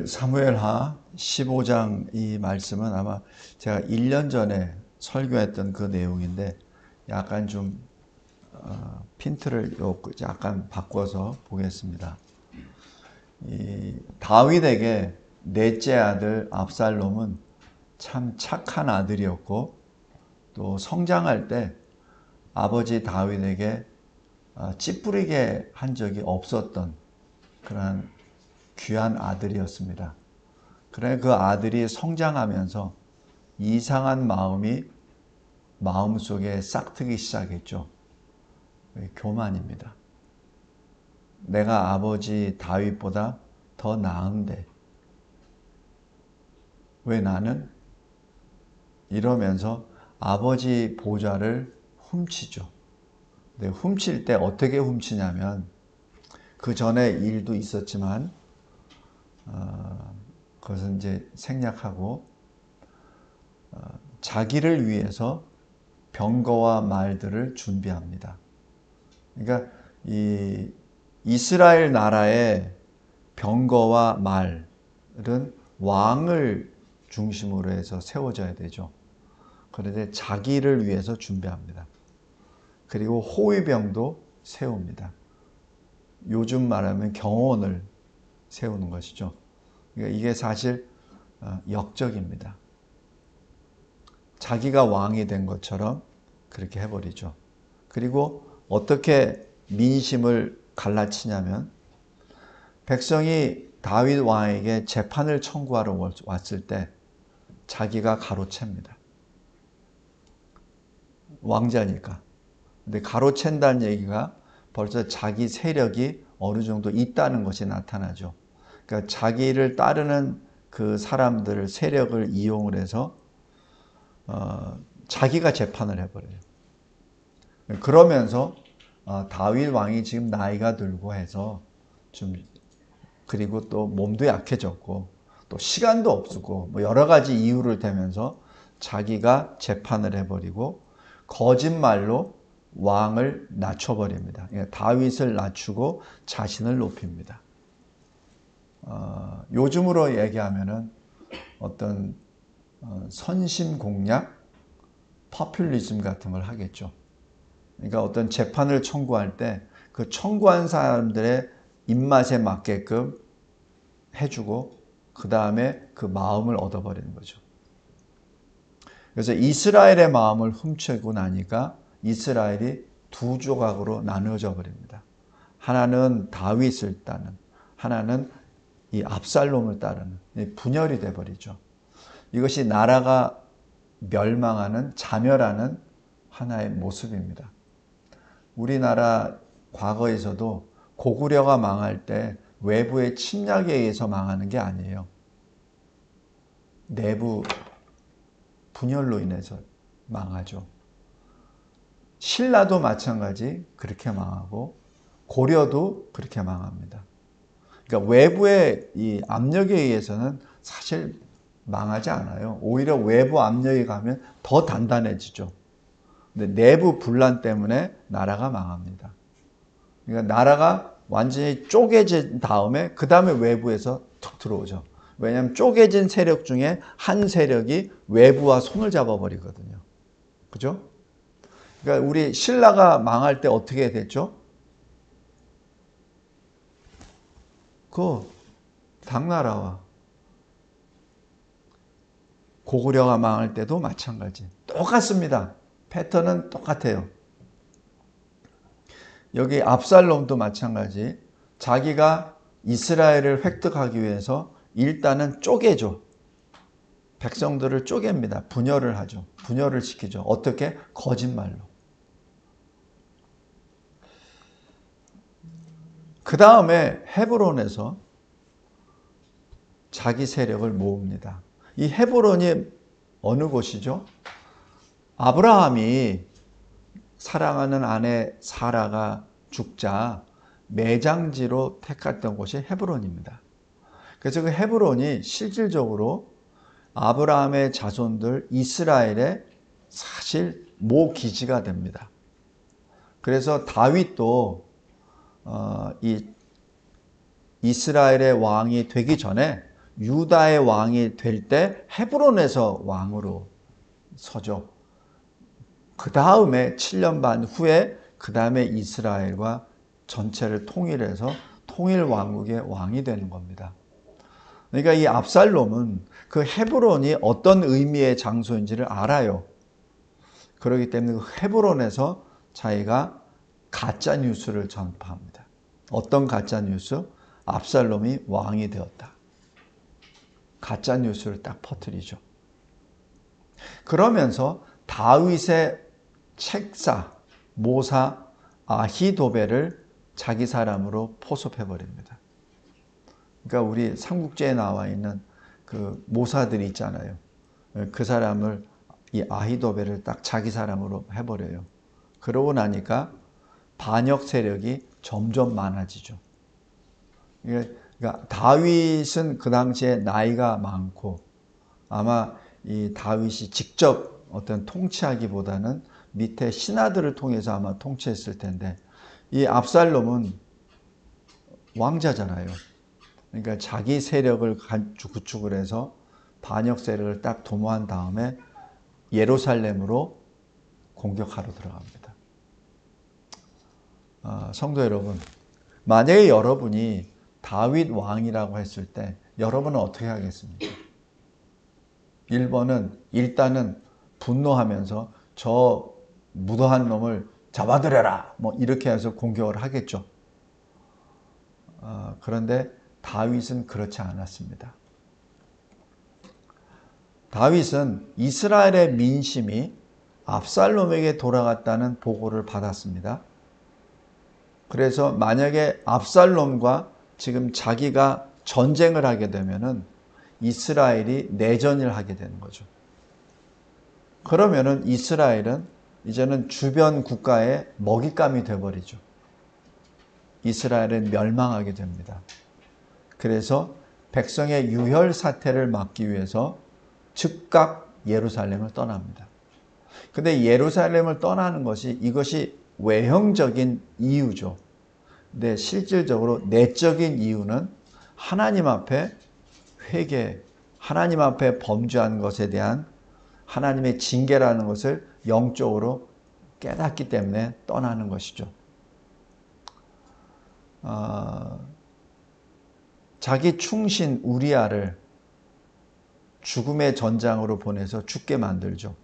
사무엘하 15장 이 말씀은 아마 제가 1년 전에 설교했던 그 내용인데 약간 좀 핀트를 약간 바꿔서 보겠습니다. 이 다윗에게 넷째 아들 압살롬은 참 착한 아들이었고 또 성장할 때 아버지 다윗에게 찌푸리게 한 적이 없었던 그런 귀한 아들이었습니다. 그래 그 아들이 성장하면서 이상한 마음이 마음속에 싹트기 시작했죠. 교만입니다. 내가 아버지 다윗보다 더 나은데 왜 나는? 이러면서 아버지 보좌를 훔치죠. 근데 훔칠 때 어떻게 훔치냐면 그 전에 일도 있었지만 그것은 이제 생략하고 자기를 위해서 병거와 말들을 준비합니다. 그러니까 이 이스라엘 나라의 병거와 말은 왕을 중심으로 해서 세워져야 되죠. 그런데 자기를 위해서 준비합니다. 그리고 호위병도 세웁니다. 요즘 말하면 경호원을 세우는 것이죠. 그러니까 이게 사실 역적입니다. 자기가 왕이 된 것처럼 그렇게 해버리죠. 그리고 어떻게 민심을 갈라치냐면 백성이 다윗 왕에게 재판을 청구하러 왔을 때 자기가 가로챕니다. 왕자니까. 근데 가로챈다는 얘기가 벌써 자기 세력이 어느 정도 있다는 것이 나타나죠. 그러니까 자기를 따르는 그 사람들 세력을 이용을 해서 자기가 재판을 해버려요. 그러면서 다윗 왕이 지금 나이가 들고 해서 좀 그리고 또 몸도 약해졌고 또 시간도 없고 뭐 여러 가지 이유를 대면서 자기가 재판을 해버리고 거짓말로 왕을 낮춰버립니다. 그러니까 다윗을 낮추고 자신을 높입니다. 요즘으로 얘기하면은 어떤 선심 공략, 포퓰리즘 같은 걸 하겠죠. 그러니까 어떤 재판을 청구할 때 그 청구한 사람들의 입맛에 맞게끔 해주고 그 다음에 그 마음을 얻어버리는 거죠. 그래서 이스라엘의 마음을 훔치고 나니까 이스라엘이 두 조각으로 나누어져 버립니다. 하나는 다윗을 따르는, 하나는 이 압살롬을 따르는 분열이 돼 버리죠. 이것이 나라가 멸망하는, 자멸하는 하나의 모습입니다. 우리나라 과거에서도 고구려가 망할 때 외부의 침략에 의해서 망하는 게 아니에요. 내부 분열로 인해서 망하죠. 신라도 마찬가지 그렇게 망하고 고려도 그렇게 망합니다. 그러니까 외부의 이 압력에 의해서는 사실 망하지 않아요. 오히려 외부 압력이 가면 더 단단해지죠. 근데 내부 분란 때문에 나라가 망합니다. 그러니까 나라가 완전히 쪼개진 다음에 그 다음에 외부에서 툭 들어오죠. 왜냐하면 쪼개진 세력 중에 한 세력이 외부와 손을 잡아버리거든요. 그죠? 그러니까 우리 신라가 망할 때 어떻게 됐죠? 그 당나라와 고구려가 망할 때도 마찬가지. 똑같습니다. 패턴은 똑같아요. 여기 압살롬도 마찬가지. 자기가 이스라엘을 획득하기 위해서 일단은 쪼개죠. 백성들을 쪼갭니다. 분열을 하죠. 분열을 시키죠. 어떻게? 거짓말로. 그 다음에 헤브론에서 자기 세력을 모읍니다. 이 헤브론이 어느 곳이죠? 아브라함이 사랑하는 아내 사라가 죽자 매장지로 택했던 곳이 헤브론입니다. 그래서 그 헤브론이 실질적으로 아브라함의 자손들 이스라엘의 사실 모기지가 됩니다. 그래서 다윗도 이 이스라엘의 왕이 되기 전에 유다의 왕이 될 때 헤브론에서 왕으로 서죠. 그 다음에 7년 반 후에 그 다음에 이스라엘과 전체를 통일해서 통일 왕국의 왕이 되는 겁니다. 그러니까 이 압살롬은 그 헤브론이 어떤 의미의 장소인지를 알아요. 그렇기 때문에 그 헤브론에서 자기가 가짜 뉴스를 전파합니다. 어떤 가짜 뉴스? 압살롬이 왕이 되었다. 가짜 뉴스를 딱 퍼뜨리죠. 그러면서 다윗의 책사, 모사 아히도벨을 자기 사람으로 포섭해 버립니다. 그러니까 우리 삼국지에 나와 있는 그 모사들이 있잖아요. 그 사람을 이 아히도벨을 딱 자기 사람으로 해버려요. 그러고 나니까 반역 세력이 점점 많아지죠. 그러니까 다윗은 그 당시에 나이가 많고 아마 이 다윗이 직접 어떤 통치하기보다는 밑에 신하들을 통해서 아마 통치했을 텐데 이 압살롬은 왕자잖아요. 그러니까 자기 세력을 구축을 해서 반역 세력을 딱 도모한 다음에 예루살렘으로 공격하러 들어갑니다. 성도 여러분, 만약에 여러분이 다윗 왕이라고 했을 때 여러분은 어떻게 하겠습니까? 1번은 일단은 분노하면서 저 무도한 놈을 잡아들여라 뭐 이렇게 해서 공격을 하겠죠. 그런데 다윗은 그렇지 않았습니다. 다윗은 이스라엘의 민심이 압살롬에게 돌아갔다는 보고를 받았습니다. 그래서 만약에 압살롬과 지금 자기가 전쟁을 하게 되면은 이스라엘이 내전을 하게 되는 거죠. 그러면은 이스라엘은 이제는 주변 국가의 먹잇감이 되어버리죠. 이스라엘은 멸망하게 됩니다. 그래서 백성의 유혈 사태를 막기 위해서 즉각 예루살렘을 떠납니다. 근데 예루살렘을 떠나는 이것이 외형적인 이유죠. 근데 실질적으로 내적인 이유는 하나님 앞에 회개, 하나님 앞에 범죄한 것에 대한 하나님의 징계라는 것을 영적으로 깨닫기 때문에 떠나는 것이죠. 자기 충신 우리아를 죽음의 전장으로 보내서 죽게 만들죠.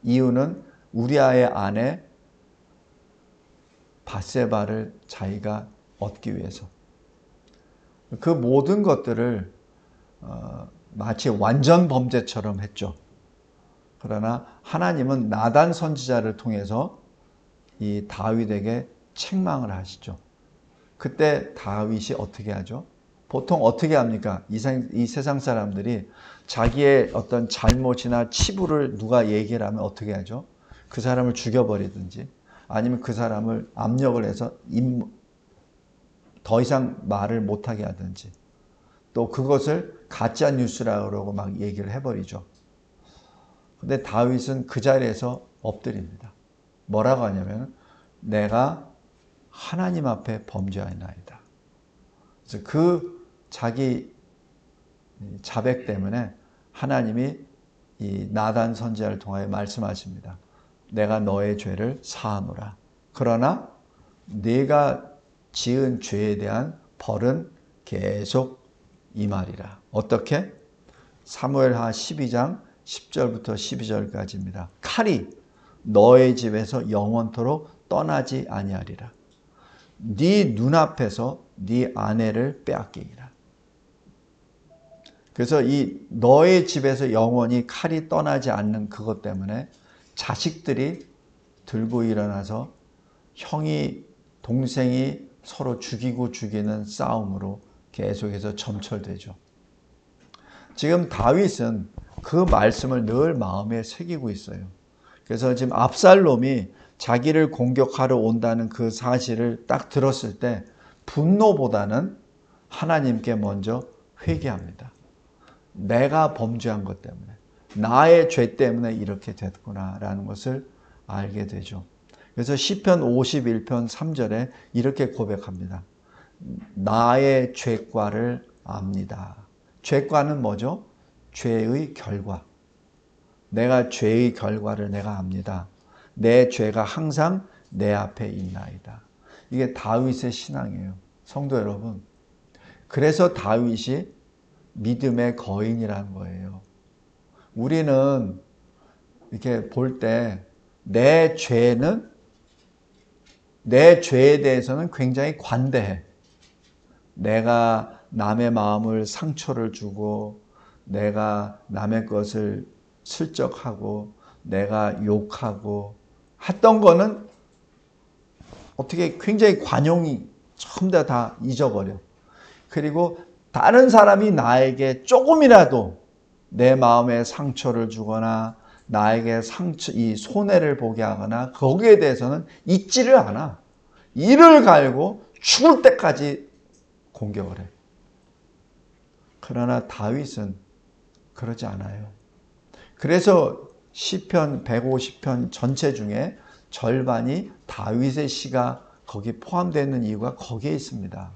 이유는 우리아의 아내 밧세바를 자기가 얻기 위해서. 그 모든 것들을 마치 완전 범죄처럼 했죠. 그러나 하나님은 나단 선지자를 통해서 이 다윗에게 책망을 하시죠. 그때 다윗이 어떻게 하죠? 보통 어떻게 합니까? 이 세상 사람들이 자기의 어떤 잘못이나 치부를 누가 얘기를 하면 어떻게 하죠? 그 사람을 죽여버리든지 아니면 그 사람을 압력을 해서 더 이상 말을 못하게 하든지 또 그것을 가짜 뉴스라고 막 얘기를 해버리죠. 근데 다윗은 그 자리에서 엎드립니다. 뭐라고 하냐면 내가 하나님 앞에 범죄하였나이다. 그래서 그 자기 자백 때문에 하나님이 이 나단 선지자를 통하여 말씀하십니다. 내가 너의 죄를 사하노라. 그러나 네가 지은 죄에 대한 벌은 계속 임하리라. 어떻게? 사무엘하 12장 10절부터 12절까지입니다. 칼이 너의 집에서 영원토록 떠나지 아니하리라. 네 눈앞에서 네 아내를 빼앗기리라. 그래서 이 너의 집에서 영원히 칼이 떠나지 않는 그것 때문에 자식들이 들고 일어나서 형이 동생이 서로 죽이고 죽이는 싸움으로 계속해서 점철되죠. 지금 다윗은 그 말씀을 늘 마음에 새기고 있어요. 그래서 지금 압살롬이 자기를 공격하러 온다는 그 사실을 딱 들었을 때 분노보다는 하나님께 먼저 회개합니다. 내가 범죄한 것 때문에, 나의 죄 때문에 이렇게 됐구나라는 것을 알게 되죠. 그래서 시편 51편 3절에 이렇게 고백합니다. 나의 죄과를 압니다. 죄과는 뭐죠? 죄의 결과. 내가 죄의 결과를 내가 압니다. 내 죄가 항상 내 앞에 있나이다. 이게 다윗의 신앙이에요. 성도 여러분. 그래서 다윗이 믿음의 거인이라는 거예요. 우리는 이렇게 볼 때 내 죄는, 내 죄에 대해서는 굉장히 관대해. 내가 남의 마음을 상처를 주고, 내가 남의 것을 슬쩍하고, 내가 욕하고 했던 거는 어떻게 굉장히 관용이 전부 다 잊어버려. 그리고 다른 사람이 나에게 조금이라도 내 마음에 상처를 주거나 나에게 이 손해를 보게 하거나 거기에 대해서는 잊지를 않아. 이를 갈고 죽을 때까지 공격을 해. 그러나 다윗은 그러지 않아요. 그래서 시편 150편 전체 중에 절반이 다윗의 시가 거기 포함되는 이유가 거기에 있습니다.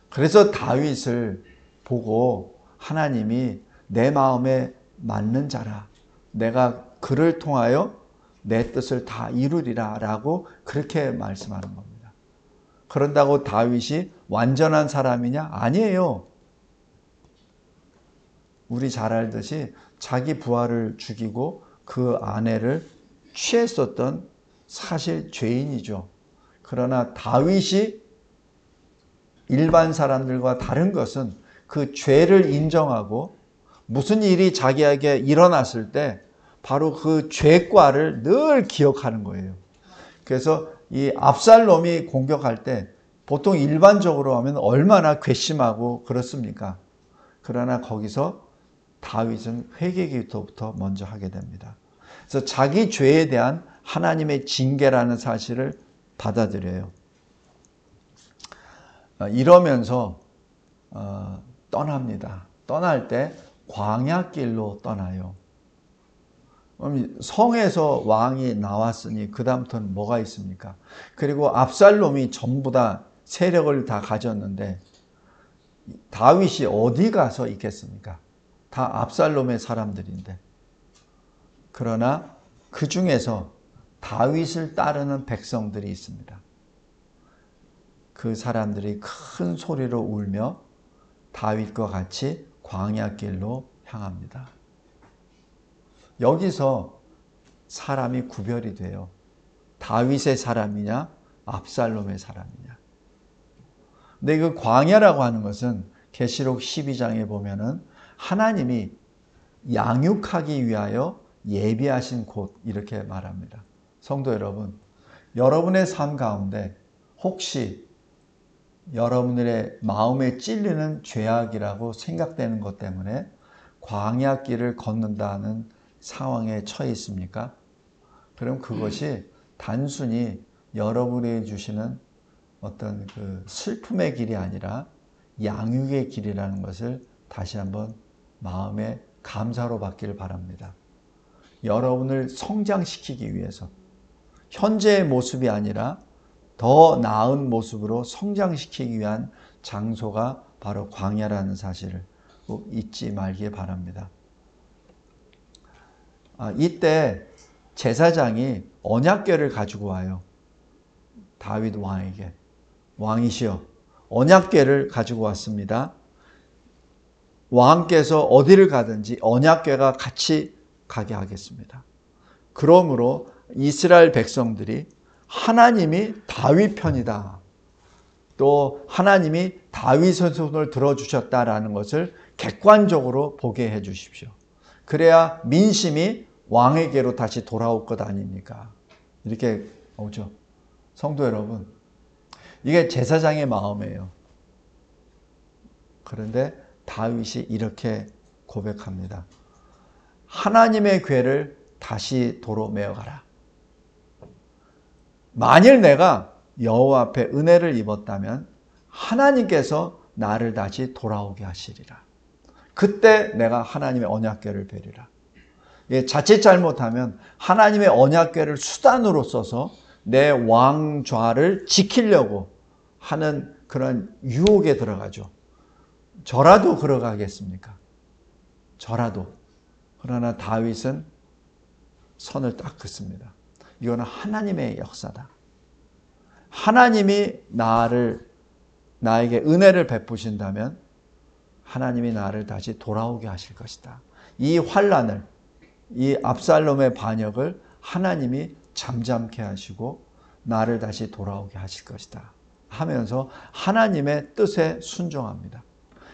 그래서 다윗을 보고 하나님이 내 마음에 맞는 자라. 내가 그를 통하여 내 뜻을 다 이루리라 라고 그렇게 말씀하는 겁니다. 그런다고 다윗이 완전한 사람이냐? 아니에요. 우리 잘 알듯이 자기 부하를 죽이고 그 아내를 취했었던 사실 죄인이죠. 그러나 다윗이 일반 사람들과 다른 것은 그 죄를 인정하고 무슨 일이 자기에게 일어났을 때 바로 그 죄과를 늘 기억하는 거예요. 그래서 이 압살롬이 공격할 때 보통 일반적으로 하면 얼마나 괘씸하고 그렇습니까? 그러나 거기서 다윗은 회개기부터 먼저 하게 됩니다. 그래서 자기 죄에 대한 하나님의 징계라는 사실을 받아들여요. 이러면서 떠납니다. 떠날 때 광야길로 떠나요. 성에서 왕이 나왔으니 그 다음부터는 뭐가 있습니까? 그리고 압살롬이 전부 다 세력을 다 가졌는데 다윗이 어디 가서 있겠습니까? 다 압살롬의 사람들인데. 그러나 그 중에서 다윗을 따르는 백성들이 있습니다. 그 사람들이 큰 소리로 울며 다윗과 같이 광야길로 향합니다. 여기서 사람이 구별이 돼요. 다윗의 사람이냐, 압살롬의 사람이냐. 근데 그 광야라고 하는 것은 계시록 12장에 보면은 하나님이 양육하기 위하여 예비하신 곳 이렇게 말합니다. 성도 여러분, 여러분의 삶 가운데 혹시 여러분들의 마음에 찔리는 죄악이라고 생각되는 것 때문에 광야길을 걷는다는 상황에 처해 있습니까? 그럼 그것이 단순히 여러분이 주시는 어떤 그 슬픔의 길이 아니라 양육의 길이라는 것을 다시 한번 마음에 감사로 받기를 바랍니다. 여러분을 성장시키기 위해서 현재의 모습이 아니라 더 나은 모습으로 성장시키기 위한 장소가 바로 광야라는 사실을 꼭 잊지 말기 바랍니다. 이때 제사장이 언약궤를 가지고 와요. 다윗 왕에게. 왕이시여, 언약궤를 가지고 왔습니다. 왕께서 어디를 가든지 언약궤가 같이 가게 하겠습니다. 그러므로 이스라엘 백성들이 하나님이 다윗 편이다. 또 하나님이 다윗의 손을 들어주셨다라는 것을 객관적으로 보게 해 주십시오. 그래야 민심이 왕에게로 다시 돌아올 것 아닙니까? 이렇게 오죠. 성도 여러분, 이게 제사장의 마음이에요. 그런데 다윗이 이렇게 고백합니다. 하나님의 궤를 다시 도로 메어가라. 만일 내가 여호와 앞에 은혜를 입었다면 하나님께서 나를 다시 돌아오게 하시리라. 그때 내가 하나님의 언약궤를 베리라. 자칫 잘못하면 하나님의 언약궤를 수단으로 써서 내 왕좌를 지키려고 하는 그런 유혹에 들어가죠. 저라도 걸어가겠습니까? 저라도. 그러나 다윗은 선을 딱 긋습니다. 이거는 하나님의 역사다. 하나님이 나에게 은혜를 베푸신다면 하나님이 나를 다시 돌아오게 하실 것이다. 이 환난을, 이 압살롬의 반역을 하나님이 잠잠케 하시고 나를 다시 돌아오게 하실 것이다 하면서 하나님의 뜻에 순종합니다.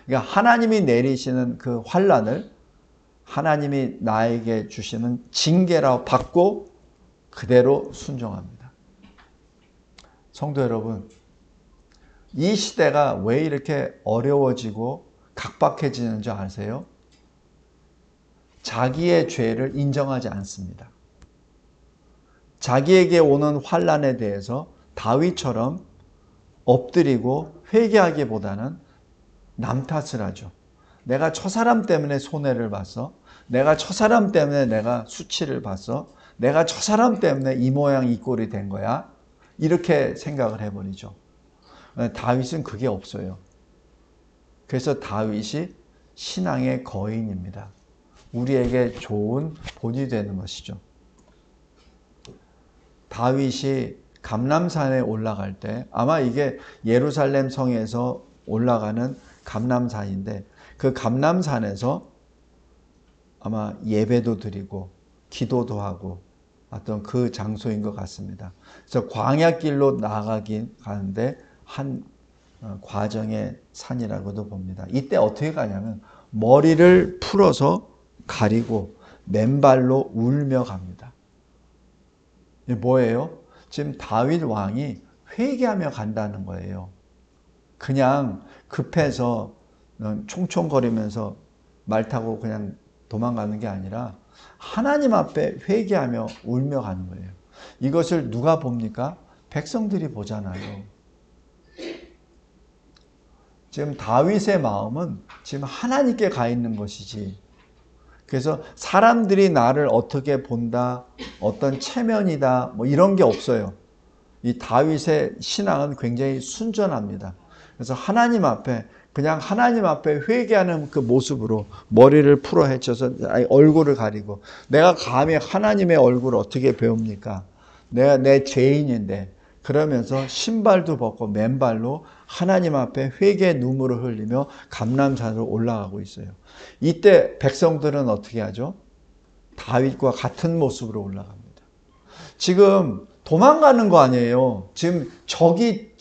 그러니까 하나님이 내리시는 그 환난을 하나님이 나에게 주시는 징계라고 받고 그대로 순종합니다. 성도 여러분, 이 시대가 왜 이렇게 어려워지고 각박해지는 줄 아세요? 자기의 죄를 인정하지 않습니다. 자기에게 오는 환난에 대해서 다윗처럼 엎드리고 회개하기보다는 남 탓을 하죠. 내가 저 사람 때문에 손해를 봤어. 내가 저 사람 때문에 내가 수치를 봤어. 내가 저 사람 때문에 이 모양 이 꼴이 된 거야. 이렇게 생각을 해버리죠. 다윗은 그게 없어요. 그래서 다윗이 신앙의 거인입니다. 우리에게 좋은 본이 되는 것이죠. 다윗이 감람산에 올라갈 때 아마 이게 예루살렘 성에서 올라가는 감람산인데 그 감람산에서 아마 예배도 드리고 기도도 하고 어떤 그 장소인 것 같습니다. 그래서 광야길로 가는데 한 과정의 산이라고도 봅니다. 이때 어떻게 가냐면 머리를 풀어서 가리고 맨발로 울며 갑니다. 이게 뭐예요? 지금 다윗 왕이 회개하며 간다는 거예요. 그냥 급해서 총총거리면서 말 타고 그냥 도망가는 게 아니라 하나님 앞에 회개하며 울며 가는 거예요. 이것을 누가 봅니까? 백성들이 보잖아요. 지금 다윗의 마음은 지금 하나님께 가 있는 것이지. 그래서 사람들이 나를 어떻게 본다, 어떤 체면이다, 뭐 이런 게 없어요. 이 다윗의 신앙은 굉장히 순전합니다. 그래서 하나님 앞에 그냥 하나님 앞에 회개하는 그 모습으로 머리를 풀어 헤쳐서 얼굴을 가리고 내가 감히 하나님의 얼굴을 어떻게 배웁니까? 내가 내 죄인인데 그러면서 신발도 벗고 맨발로 하나님 앞에 회개의 눈물을 흘리며 감람산으로 올라가고 있어요. 이때 백성들은 어떻게 하죠? 다윗과 같은 모습으로 올라갑니다. 지금 도망가는 거 아니에요. 지금 적이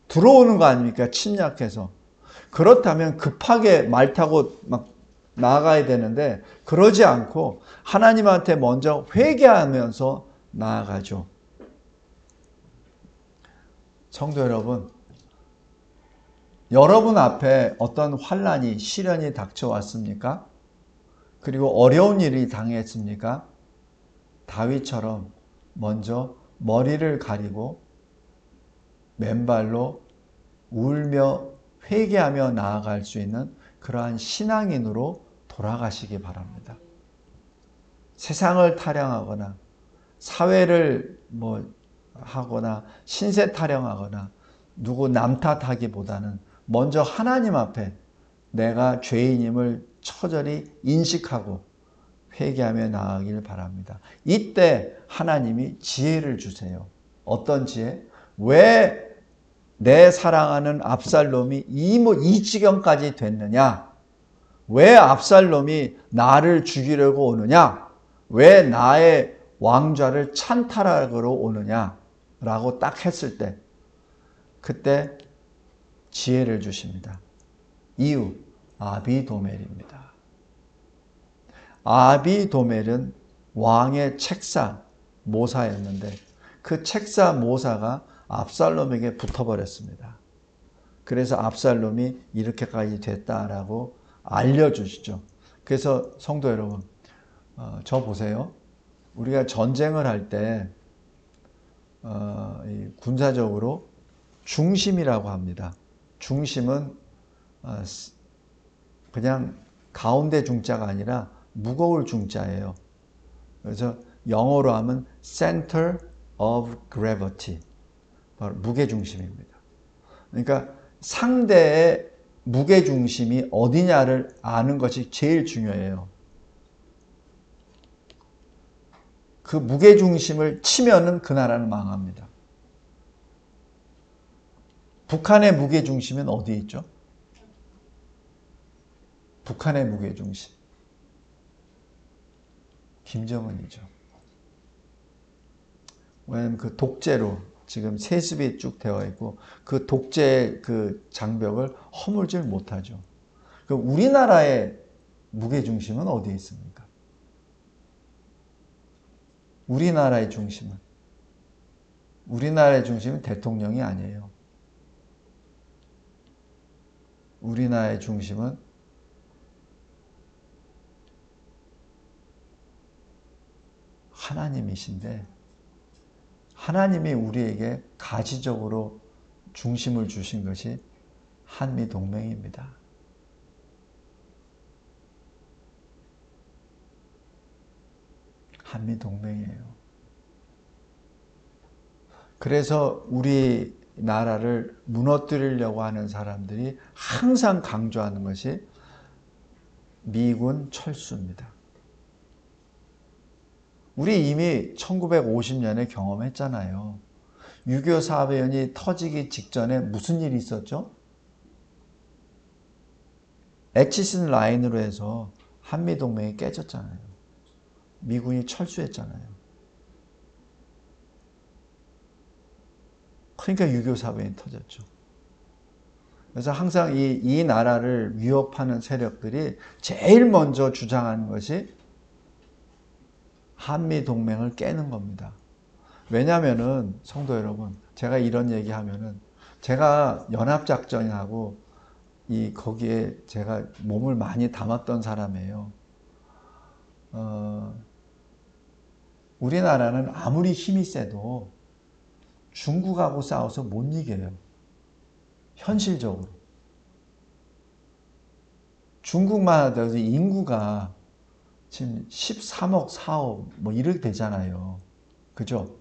들어오는 거 아닙니까? 침략해서. 그렇다면 급하게 말 타고 막 나아가야 되는데 그러지 않고 하나님한테 먼저 회개하면서 나아가죠. 성도 여러분, 여러분 앞에 어떤 환난이 시련이 닥쳐왔습니까? 그리고 어려운 일이 당했습니까? 다윗처럼 먼저 머리를 가리고 맨발로 울며 회개하며 나아갈 수 있는 그러한 신앙인으로 돌아가시기 바랍니다. 세상을 타령하거나 사회를 하거나 신세 타령하거나 누구 남 탓하기보다는 먼저 하나님 앞에 내가 죄인임을 처절히 인식하고 회개하며 나아가길 바랍니다. 이때 하나님이 지혜를 주세요. 어떤 지혜? 왜 내 사랑하는 압살롬이 이 지경까지 됐느냐? 왜 압살롬이 나를 죽이려고 오느냐? 왜 나의 왕좌를 찬탈하러 오느냐? 라고 딱 했을 때 그때 지혜를 주십니다. 이유, 아비도멜입니다. 아비도멜은 왕의 책사 모사였는데 그 책사 모사가 압살롬에게 붙어버렸습니다. 그래서 압살롬이 이렇게까지 됐다라고 알려주시죠. 그래서 성도 여러분, 저 보세요. 우리가 전쟁을 할 때 군사적으로 중심이라고 합니다. 중심은 그냥 가운데 중자가 아니라 무거울 중자예요. 그래서 영어로 하면 center of gravity, 바로 무게중심입니다. 그러니까 상대의 무게중심이 어디냐를 아는 것이 제일 중요해요. 그 무게중심을 치면은 그 나라는 망합니다. 북한의 무게중심은 어디에 있죠? 북한의 무게중심. 김정은이죠. 왜냐하면 그 독재로 지금 세습이 쭉 되어 있고 그 독재 그 장벽을 허물질 못하죠. 그럼 우리나라의 무게중심은 어디에 있습니까? 우리나라의 중심은 대통령이 아니에요. 우리나라의 중심은 하나님이신데 하나님이 우리에게 가시적으로 중심을 주신 것이 한미동맹입니다. 한미동맹이에요. 그래서 우리나라를 무너뜨리려고 하는 사람들이 항상 강조하는 것이 미군 철수입니다. 우리 이미 1950년에 경험했잖아요. 6.25 사변이 터지기 직전에 무슨 일이 있었죠? 애치슨 라인으로 해서 한미동맹이 깨졌잖아요. 미군이 철수했잖아요. 그러니까 6.25 사변이 터졌죠. 그래서 항상 이 나라를 위협하는 세력들이 제일 먼저 주장하는 것이 한미동맹을 깨는 겁니다. 왜냐면은 성도 여러분, 제가 이런 얘기하면은 제가 연합작전하고 거기에 제가 몸을 많이 담았던 사람이에요. 우리나라는 아무리 힘이 세도 중국하고 싸워서 못 이겨요. 현실적으로. 중국만 하더라도 인구가 지금 13억, 4억 뭐 이렇게 되잖아요. 그죠?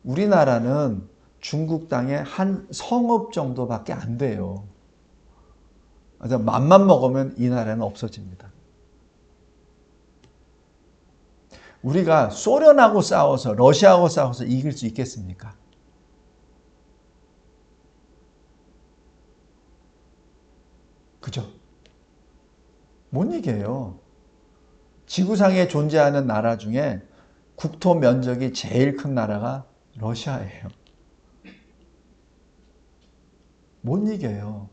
우리나라는 중국 땅에 한 성읍 정도밖에 안 돼요. 그래서 맘만 먹으면 이 나라는 없어집니다. 우리가 소련하고 싸워서 러시아하고 싸워서 이길 수 있겠습니까? 그죠? 못 이겨요. 지구상에 존재하는 나라 중에 국토 면적이 제일 큰 나라가 러시아예요. 못 이겨요.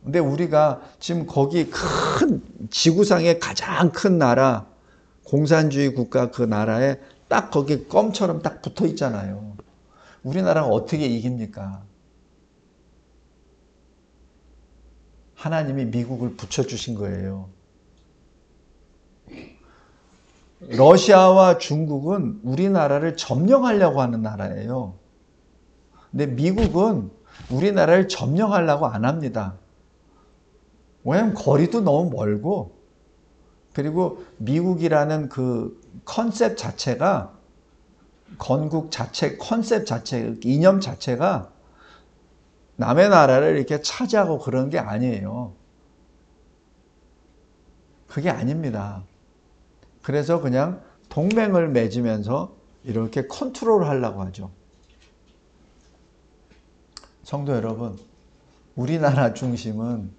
근데 우리가 지금 거기 큰 지구상의 가장 큰 나라 공산주의 국가 그 나라에 딱 거기 껌처럼 딱 붙어 있잖아요. 우리나라가 어떻게 이깁니까? 하나님이 미국을 붙여주신 거예요. 러시아와 중국은 우리나라를 점령하려고 하는 나라예요. 근데 미국은 우리나라를 점령하려고 안 합니다. 왜냐하면 거리도 너무 멀고, 그리고 미국이라는 그 컨셉 자체가, 건국 자체, 컨셉 자체, 이념 자체가 남의 나라를 이렇게 차지하고 그런 게 아니에요. 그게 아닙니다. 그래서 그냥 동맹을 맺으면서 이렇게 컨트롤 하려고 하죠. 성도 여러분, 우리나라 중심은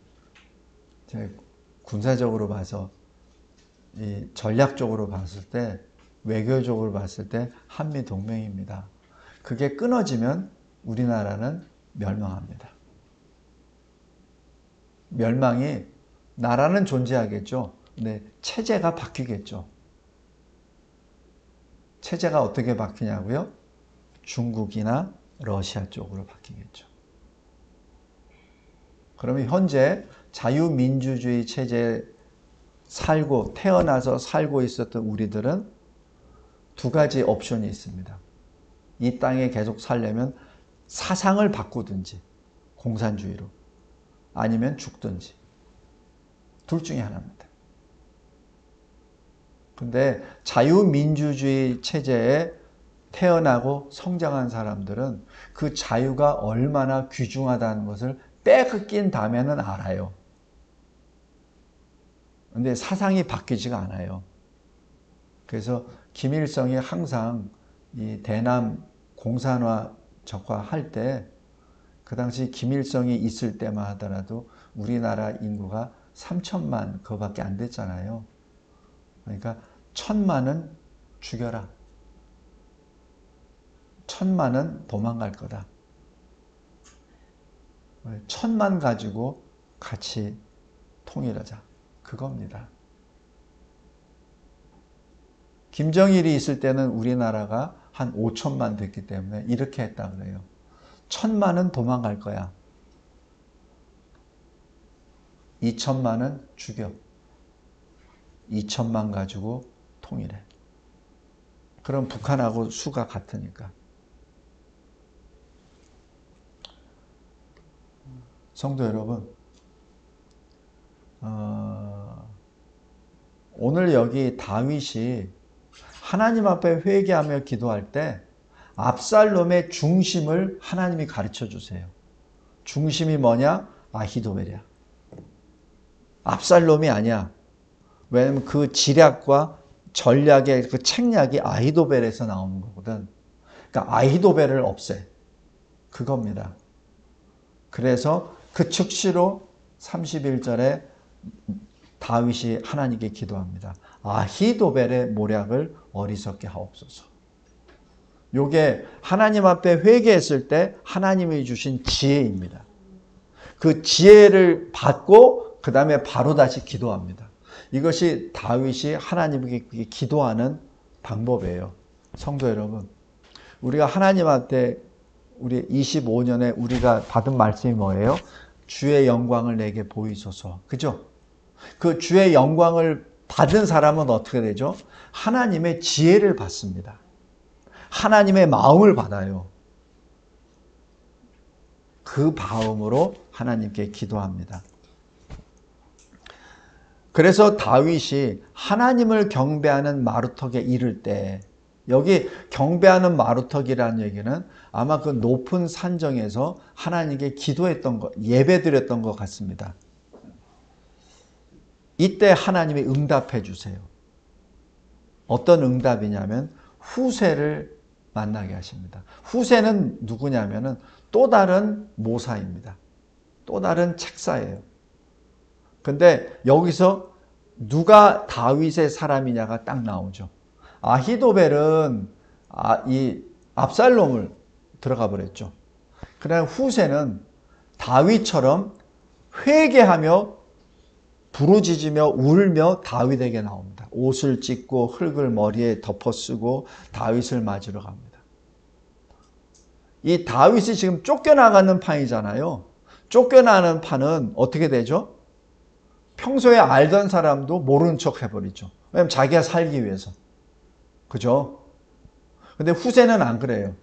군사적으로 봐서, 이 전략적으로 봤을 때, 외교적으로 봤을 때 한미동맹입니다. 그게 끊어지면 우리나라는 멸망합니다. 멸망이, 나라는 존재하겠죠. 근데 체제가 바뀌겠죠. 체제가 어떻게 바뀌냐고요? 중국이나 러시아 쪽으로 바뀌겠죠. 그러면 현재 자유민주주의 체제에 태어나서 살고 있었던 우리들은 두 가지 옵션이 있습니다. 이 땅에 계속 살려면 사상을 바꾸든지 공산주의로, 아니면 죽든지, 둘 중에 하나입니다. 근데 자유민주주의 체제에 태어나고 성장한 사람들은 그 자유가 얼마나 귀중하다는 것을 빼앗긴 다음에는 알아요. 근데 사상이 바뀌지가 않아요. 그래서 김일성이 항상 이 대남 공산화 적화할 때 그 당시 김일성이 있을 때만 하더라도 우리나라 인구가 3천만 그거밖에 안 됐잖아요. 그러니까 1,000만은 죽여라. 1,000만은 도망갈 거다. 1,000만 가지고 같이 통일하자. 그겁니다. 김정일이 있을 때는 우리나라가 한 5천만 됐기 때문에 이렇게 했다 그래요. 1,000만은 도망갈 거야. 2천만은 죽여. 2천만 가지고 통일해. 그럼 북한하고 수가 같으니까. 성도 여러분, 오늘 여기 다윗이 하나님 앞에 회개하며 기도할 때 압살롬의 중심을 하나님이 가르쳐 주세요. 중심이 뭐냐? 아히도벨이야. 압살롬이 아니야. 왜냐면 그 지략과 전략의 그 책략이 아히도벨에서 나오는 거거든. 그러니까 아히도벨을 없애. 그겁니다. 그래서 그 즉시로 31절에 다윗이 하나님께 기도합니다. 아히도벨의 모략을 어리석게 하옵소서. 요게 하나님 앞에 회개했을 때 하나님이 주신 지혜입니다. 그 지혜를 받고 그 다음에 바로 다시 기도합니다. 이것이 다윗이 하나님께 기도하는 방법이에요. 성도 여러분, 우리가 하나님 앞에 우리 25년에 우리가 받은 말씀이 뭐예요? 주의 영광을 내게 보이소서. 그죠? 그 주의 영광을 받은 사람은 어떻게 되죠? 하나님의 지혜를 받습니다. 하나님의 마음을 받아요. 그 마음으로 하나님께 기도합니다. 그래서 다윗이 하나님을 경배하는 마루턱에 이를 때, 여기 경배하는 마루턱이라는 얘기는 아마 그 높은 산정에서 하나님께 기도했던 것, 예배드렸던 것 같습니다. 이때 하나님이 응답해 주세요. 어떤 응답이냐면 후세를 만나게 하십니다. 후세는 누구냐면은 또 다른 모사입니다. 또 다른 책사예요. 근데 여기서 누가 다윗의 사람이냐가 딱 나오죠. 아히도벨은 이 압살롬을 들어가 버렸죠. 그러나 후세는 다윗처럼 회개하며 부르짖으며 울며 다윗에게 나옵니다. 옷을 찢고 흙을 머리에 덮어쓰고 다윗을 맞으러 갑니다. 이 다윗이 지금 쫓겨나가는 판이잖아요. 쫓겨나는 판은 어떻게 되죠? 평소에 알던 사람도 모르는 척 해버리죠. 왜냐면 자기가 살기 위해서. 그죠? 근데 후세는 안 그래요.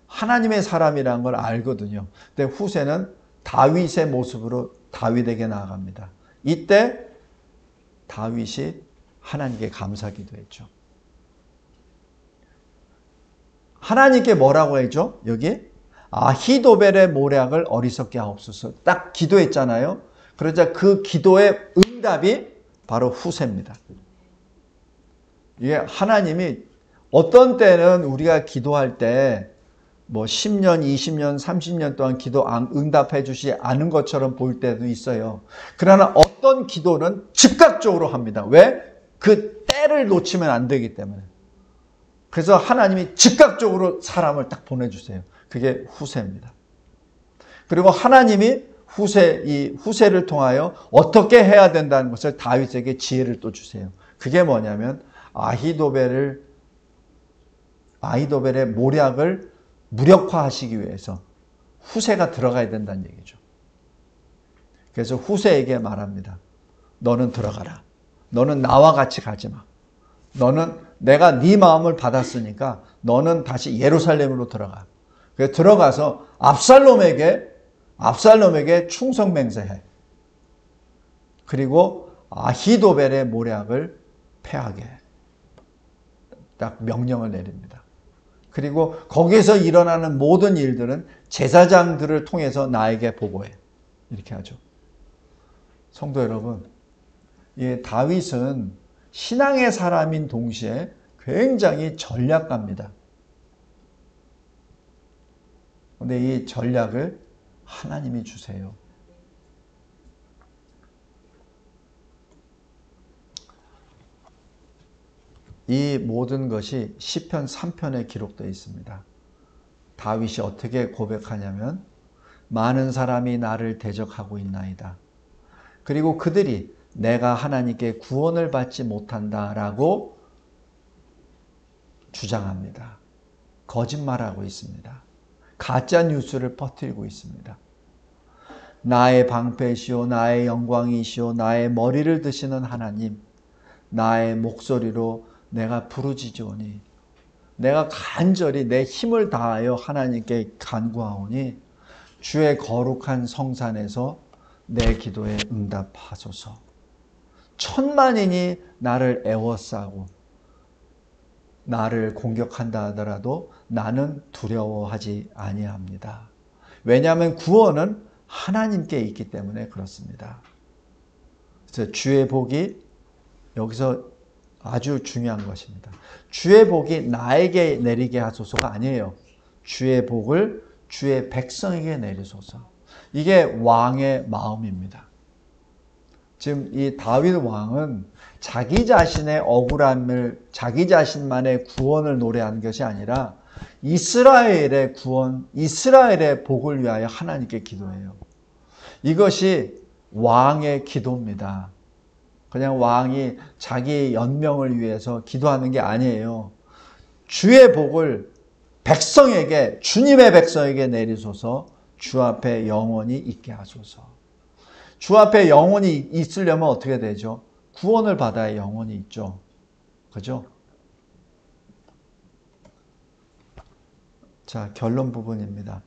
하나님의 사람이라는 걸 알거든요. 근데 후세는 다윗의 모습으로 다윗에게 나아갑니다. 이때 다윗이 하나님께 감사기도 했죠. 하나님께 뭐라고 했죠? 여기 아히도벨의 모략을 어리석게 하옵소서. 딱 기도했잖아요. 그러자 그 기도의 응답이 바로 후세입니다. 이게 하나님이 어떤 때는 우리가 기도할 때 뭐 10년, 20년, 30년 동안 기도 응답해 주지 않은 것처럼 보일 때도 있어요. 그러나 어떤 기도는 즉각적으로 합니다. 왜? 그 때를 놓치면 안 되기 때문에. 그래서 하나님이 즉각적으로 사람을 딱 보내주세요. 그게 후세입니다. 그리고 하나님이 이 후세를 통하여 어떻게 해야 된다는 것을 다윗에게 지혜를 또 주세요. 그게 뭐냐면 아히도벨의 모략을 무력화하시기 위해서 후세가 들어가야 된다는 얘기죠. 그래서 후세에게 말합니다. 너는 들어가라. 너는 나와 같이 가지 마. 너는 내가 네 마음을 받았으니까 너는 다시 예루살렘으로 들어가. 그래서 들어가서 압살롬에게 충성 맹세해. 그리고 아히도벨의 모략을 패하게 딱 명령을 내립니다. 그리고 거기서 일어나는 모든 일들은 제사장들을 통해서 나에게 보고해. 이렇게 하죠. 성도 여러분, 이 다윗은 신앙의 사람인 동시에 굉장히 전략가입니다. 근데 이 전략을 하나님이 주세요. 이 모든 것이 시편 3편에 기록되어 있습니다. 다윗이 어떻게 고백하냐면 많은 사람이 나를 대적하고 있나이다. 그리고 그들이 내가 하나님께 구원을 받지 못한다라고 주장합니다. 거짓말하고 있습니다. 가짜 뉴스를 퍼뜨리고 있습니다. 나의 방패시오 나의 영광이시오 나의 머리를 드시는 하나님, 나의 목소리로 내가 부르짖으오니 내가 간절히 내 힘을 다하여 하나님께 간구하오니 주의 거룩한 성산에서 내 기도에 응답하소서. 천만인이 나를 애워싸고 나를 공격한다 하더라도 나는 두려워하지 아니합니다. 왜냐하면 구원은 하나님께 있기 때문에 그렇습니다. 그래서 주의 복이 여기서 아주 중요한 것입니다. 주의 복이 나에게 내리게 하소서가 아니에요. 주의 복을 주의 백성에게 내리소서. 이게 왕의 마음입니다. 지금 이 다윗 왕은 자기 자신의 억울함을, 자기 자신만의 구원을 노래하는 것이 아니라 이스라엘의 구원, 이스라엘의 복을 위하여 하나님께 기도해요. 이것이 왕의 기도입니다. 그냥 왕이 자기 연명을 위해서 기도하는 게 아니에요. 주의 복을 백성에게, 주님의 백성에게 내리소서. 주 앞에 영원히 있게 하소서. 주 앞에 영원히 있으려면 어떻게 되죠? 구원을 받아야 영원히 있죠. 그죠? 자, 결론 부분입니다.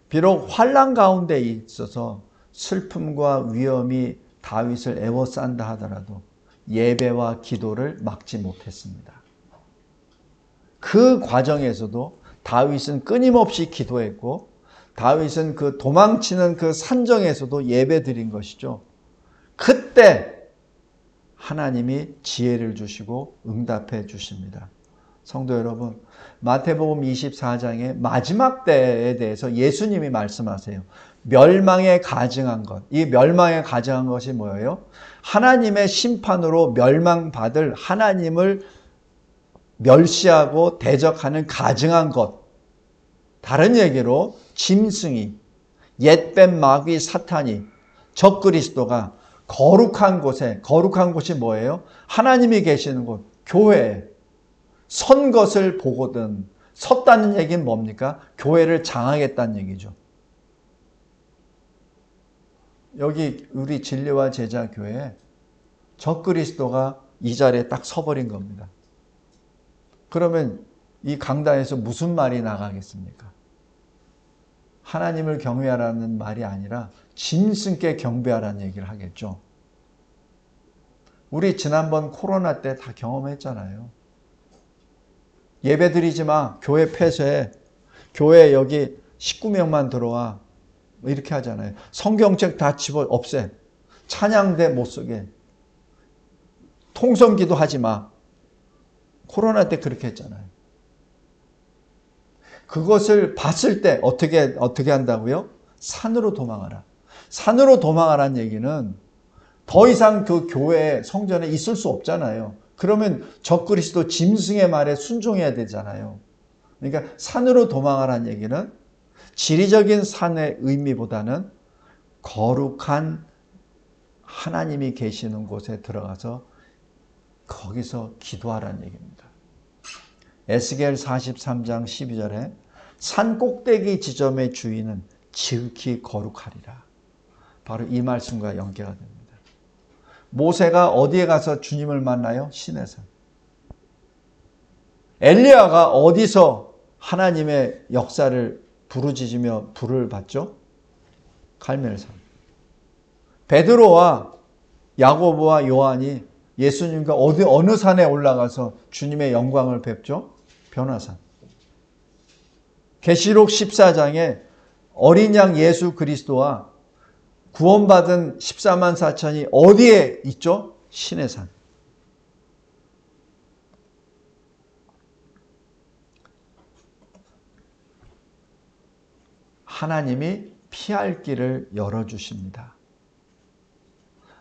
비록 환난 가운데 있어서 슬픔과 위험이 다윗을 애워싼다 하더라도 예배와 기도를 막지 못했습니다. 그 과정에서도 다윗은 끊임없이 기도했고 다윗은 그 도망치는 그 산정에서도 예배 드린 것이죠. 그때 하나님이 지혜를 주시고 응답해 주십니다. 성도 여러분, 마태복음 24장의 마지막 때에 대해서 예수님이 말씀하세요. 멸망에 가증한 것. 이 멸망에 가증한 것이 뭐예요? 하나님의 심판으로 멸망받을 하나님을 멸시하고 대적하는 가증한 것. 다른 얘기로 짐승이, 옛뱀 마귀 사탄이, 적그리스도가 거룩한 곳에, 거룩한 곳이 뭐예요? 하나님이 계시는 곳, 교회. 선 것을 보거든. 섰다는 얘기는 뭡니까? 교회를 장하겠다는 얘기죠. 여기 우리 진리와 제자 교회에 적그리스도가 이 자리에 딱 서버린 겁니다. 그러면 이 강단에서 무슨 말이 나가겠습니까? 하나님을 경외하라는 말이 아니라 짐승께 경배하라는 얘기를 하겠죠. 우리 지난번 코로나 때 다 경험했잖아요. 예배 드리지 마. 교회 폐쇄해. 교회 여기 19명만 들어와. 이렇게 하잖아요. 성경책 다 집어 없애. 찬양대 못 쓰게. 통성기도 하지 마. 코로나 때 그렇게 했잖아요. 그것을 봤을 때 어떻게 한다고요? 산으로 도망하라. 산으로 도망하라는 얘기는 더 이상 그 교회 성전에 있을 수 없잖아요. 그러면 적그리스도 짐승의 말에 순종해야 되잖아요. 그러니까 산으로 도망하라는 얘기는 지리적인 산의 의미보다는 거룩한 하나님이 계시는 곳에 들어가서 거기서 기도하라는 얘기입니다. 에스겔 43장 12절에 산 꼭대기 지점의 주인은 지극히 거룩하리라. 바로 이 말씀과 연계가 됩니다. 모세가 어디에 가서 주님을 만나요? 시내산. 엘리야가 어디서 하나님의 역사를 부르짖으며 불을 받죠? 갈멜산. 베드로와 야고보와 요한이 예수님과 어느 산에 올라가서 주님의 영광을 뵙죠? 변화산. 계시록 14장에 어린 양 예수 그리스도와 구원받은 14만 4천이 어디에 있죠? 신의 산. 하나님이 피할 길을 열어주십니다.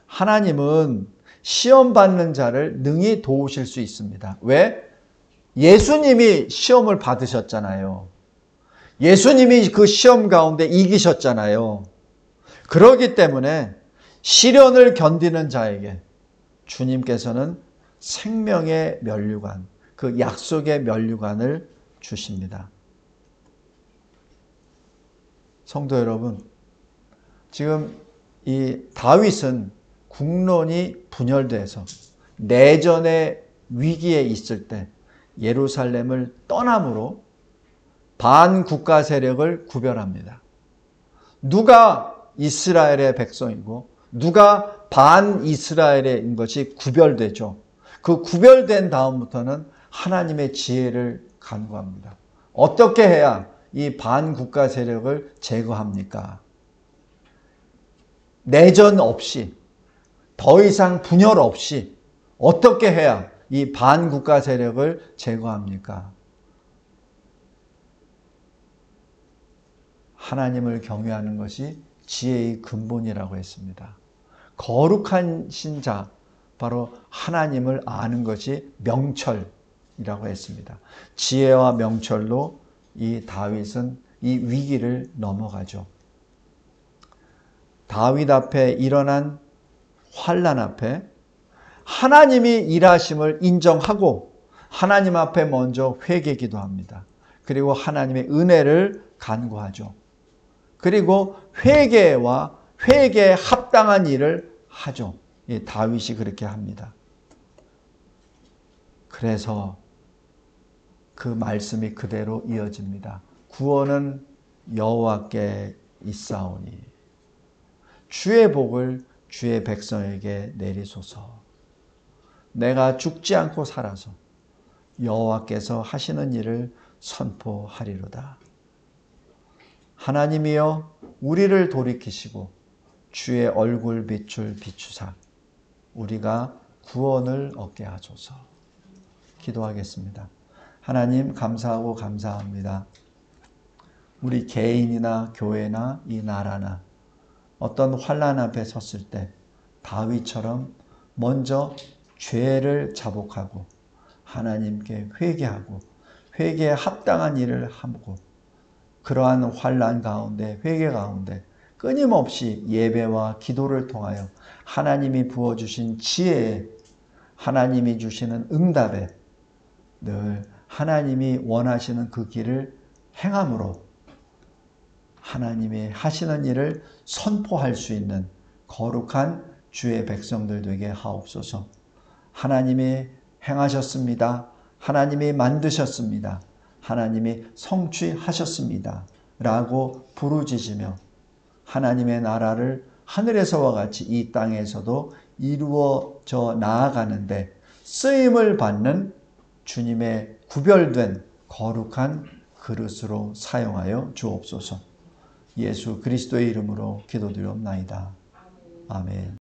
하나님은 시험받는 자를 능히 도우실 수 있습니다. 왜? 예수님이 시험을 받으셨잖아요. 예수님이 그 시험 가운데 이기셨잖아요. 그렇기 때문에 시련을 견디는 자에게 주님께서는 생명의 면류관, 그 약속의 면류관을 주십니다. 성도 여러분, 지금 이 다윗은 국론이 분열돼서 내전의 위기에 있을 때 예루살렘을 떠남으로 반국가 세력을 구별합니다. 누가 이스라엘의 백성이고 누가 반이스라엘인 것이 구별되죠. 그 구별된 다음부터는 하나님의 지혜를 간구합니다. 어떻게 해야 이 반국가 세력을 제거합니까? 내전 없이, 더 이상 분열 없이 어떻게 해야 이 반국가 세력을 제거합니까? 하나님을 경외하는 것이 지혜의 근본이라고 했습니다. 거룩하신 자, 바로 하나님을 아는 것이 명철이라고 했습니다. 지혜와 명철로 이 다윗은 이 위기를 넘어가죠. 다윗 앞에 일어난 환난 앞에 하나님이 일하심을 인정하고 하나님 앞에 먼저 회개 기도합니다. 그리고 하나님의 은혜를 간구하죠. 그리고 회개와 회개에 합당한 일을 하죠. 다윗이 그렇게 합니다. 그래서 그 말씀이 그대로 이어집니다. 구원은 여호와께 있사오니 주의 복을 주의 백성에게 내리소서. 내가 죽지 않고 살아서 여호와께서 하시는 일을 선포하리로다. 하나님이여 우리를 돌이키시고 주의 얼굴 빛을 비추사 우리가 구원을 얻게 하소서. 기도하겠습니다. 하나님 감사하고 감사합니다. 우리 개인이나 교회나 이 나라나 어떤 환난 앞에 섰을 때 다윗처럼 먼저 죄를 자복하고 하나님께 회개하고 회개에 합당한 일을 하고 그러한 환난 가운데 회개 가운데 끊임없이 예배와 기도를 통하여 하나님이 부어주신 지혜에 하나님이 주시는 응답에 늘 하나님이 원하시는 그 길을 행함으로 하나님이 하시는 일을 선포할 수 있는 거룩한 주의 백성들 되게 하옵소서. 하나님이 행하셨습니다. 하나님이 만드셨습니다. 하나님이 성취하셨습니다. 라고 부르짖으며 하나님의 나라를 하늘에서와 같이 이 땅에서도 이루어져 나아가는데 쓰임을 받는 주님의 구별된 거룩한 그릇으로 사용하여 주옵소서. 예수 그리스도의 이름으로 기도드리옵나이다. 아멘.